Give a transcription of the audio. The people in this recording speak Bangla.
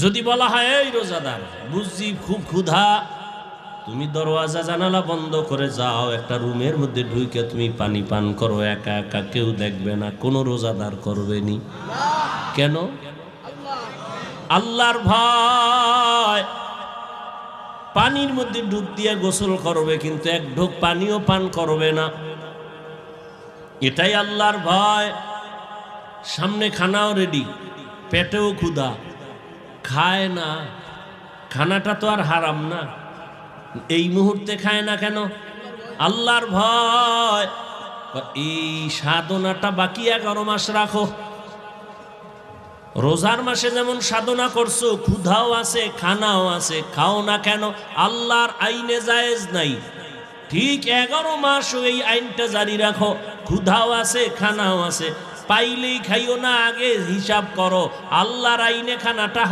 যদি বলা হয় এই রোজাদার বুঝছি খুব ক্ষুধা, তুমি দরওয়াজা জানালা বন্ধ করে যাও, একটা রুমের মধ্যে ঢুকে তুমি পানি পান করো, একা একা, কেউ দেখবে না, কোনো রোজাদার করবেনি। কেন? আল্লাহর ভয়। পানির মধ্যে ডুব দিয়ে গোসল করবে, কিন্তু এক ঢোক পানিও পান করবে না, এটাই আল্লাহর ভয়। সামনে খানাও রেডি, পেটেও ক্ষুধা, খায় না। খানাটা তো আর হারাম না, এই মুহূর্তে খায় না কেন? আল্লাহর ভয়। এই সাধনাটা বাকি 11 মাস রাখো। রোজার মাসে যেমন সাধনা করছো, ক্ষুধাও আছে, খানাও আছে, খাও না কেন? আল্লাহর আইনে জায়েজ নাই, ঠিক 11 মাসও এই আইনটা জারি রাখো। ক্ষুধাও আছে, খানাও আছে, পাইলেই খাইও না, আগে হিসাব করো। আল্লাহর আইনে খানাটা